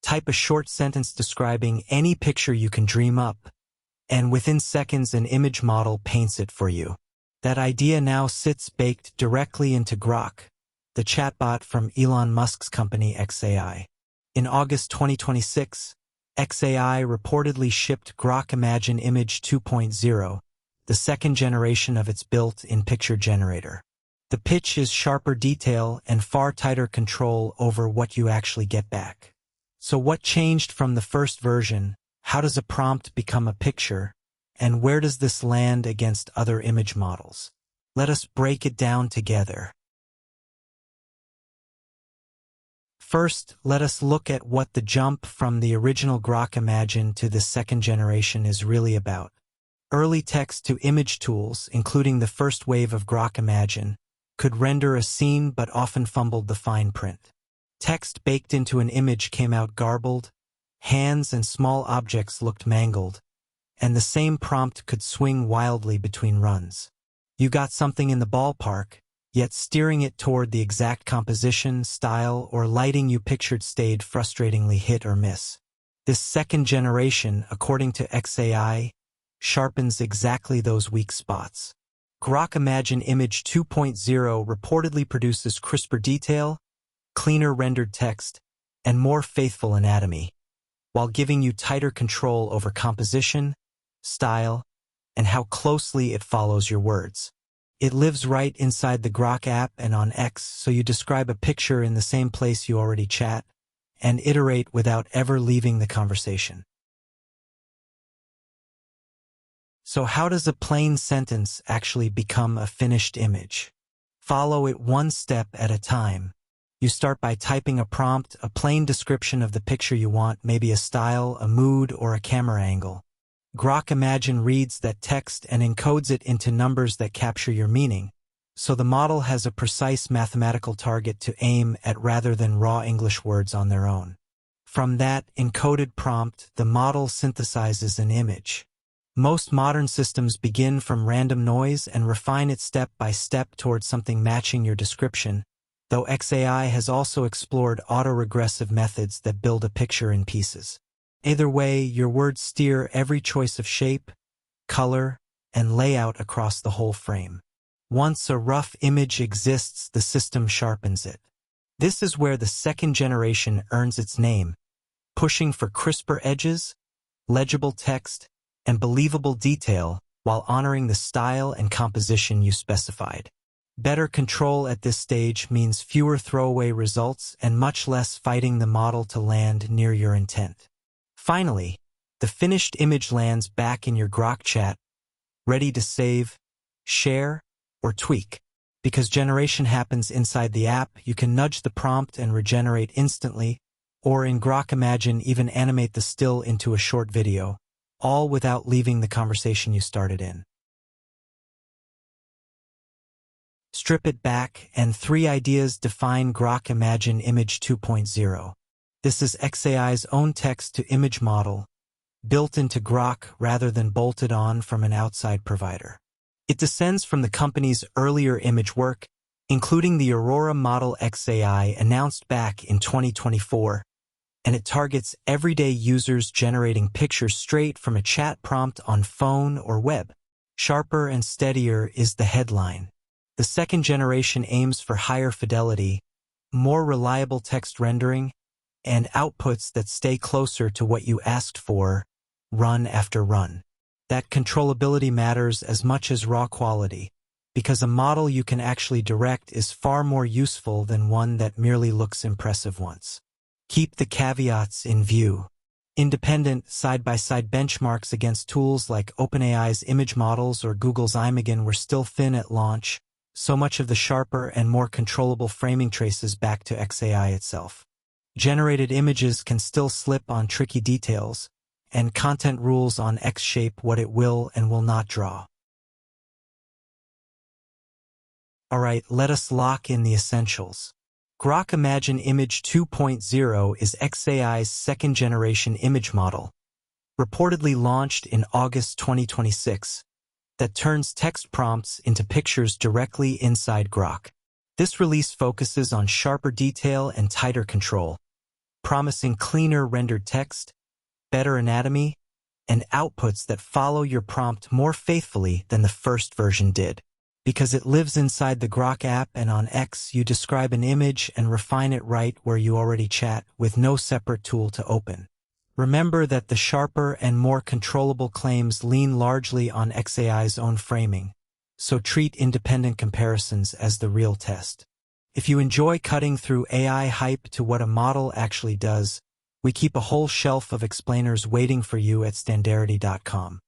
Type a short sentence describing any picture you can dream up, and within seconds an image model paints it for you. That idea now sits baked directly into Grok, the chatbot from Elon Musk's company xAI. In August 2026, xAI reportedly shipped Grok Imagine Image 2.0, the second generation of its built-in picture generator. The pitch is sharper detail and far tighter control over what you actually get back. So what changed from the first version? How does a prompt become a picture? And where does this land against other image models? Let us break it down together. First, let us look at what the jump from the original Grok Imagine to the second generation is really about. Early text-to-image tools, including the first wave of Grok Imagine, could render a scene but often fumbled the fine print. Text baked into an image came out garbled, hands and small objects looked mangled, and the same prompt could swing wildly between runs. You got something in the ballpark, yet steering it toward the exact composition, style, or lighting you pictured stayed frustratingly hit or miss. This second generation, according to xAI, sharpens exactly those weak spots. Grok Imagine Image 2.0 reportedly produces crisper detail, cleaner rendered text, and more faithful anatomy, while giving you tighter control over composition, style, and how closely it follows your words. It lives right inside the Grok app and on X, so you describe a picture in the same place you already chat, and iterate without ever leaving the conversation. So how does a plain sentence actually become a finished image? Follow it one step at a time. You start by typing a prompt, a plain description of the picture you want, maybe a style, a mood, or a camera angle. Grok Imagine reads that text and encodes it into numbers that capture your meaning, so the model has a precise mathematical target to aim at rather than raw English words on their own. From that encoded prompt, the model synthesizes an image. Most modern systems begin from random noise and refine it step by step towards something matching your description, though xAI has also explored autoregressive methods that build a picture in pieces. Either way, your words steer every choice of shape, color, and layout across the whole frame. Once a rough image exists, the system sharpens it. This is where the second generation earns its name, pushing for crisper edges, legible text, and believable detail while honoring the style and composition you specified. Better control at this stage means fewer throwaway results and much less fighting the model to land near your intent. Finally, the finished image lands back in your Grok chat, ready to save, share, or tweak. Because generation happens inside the app, you can nudge the prompt and regenerate instantly, or in Grok Imagine even animate the still into a short video, all without leaving the conversation you started in. Strip it back, and 3 ideas define Grok Imagine Image 2.0. This is xAI's own text-to-image model, built into Grok rather than bolted on from an outside provider. It descends from the company's earlier image work, including the Aurora model xAI announced back in 2024, and it targets everyday users generating pictures straight from a chat prompt on phone or web. Sharper and steadier is the headline. The second generation aims for higher fidelity, more reliable text rendering, and outputs that stay closer to what you asked for, run after run. That controllability matters as much as raw quality, because a model you can actually direct is far more useful than one that merely looks impressive once. Keep the caveats in view. Independent, side-by-side benchmarks against tools like OpenAI's image models or Google's Imagen were still thin at launch, so much of the sharper and more controllable framing traces back to xAI itself. Generated images can still slip on tricky details, and content rules on X shape what it will and will not draw. Alright, let us lock in the essentials. Grok Imagine Image 2.0 is xAI's second-generation image model, reportedly launched in August 2026, that turns text prompts into pictures directly inside Grok. This release focuses on sharper detail and tighter control, promising cleaner rendered text, better anatomy, and outputs that follow your prompt more faithfully than the first version did. Because it lives inside the Grok app and on X, you describe an image and refine it right where you already chat with no separate tool to open. Remember that the sharper and more controllable claims lean largely on XAI's own framing, so treat independent comparisons as the real test. If you enjoy cutting through AI hype to what a model actually does, we keep a whole shelf of explainers waiting for you at standarity.com.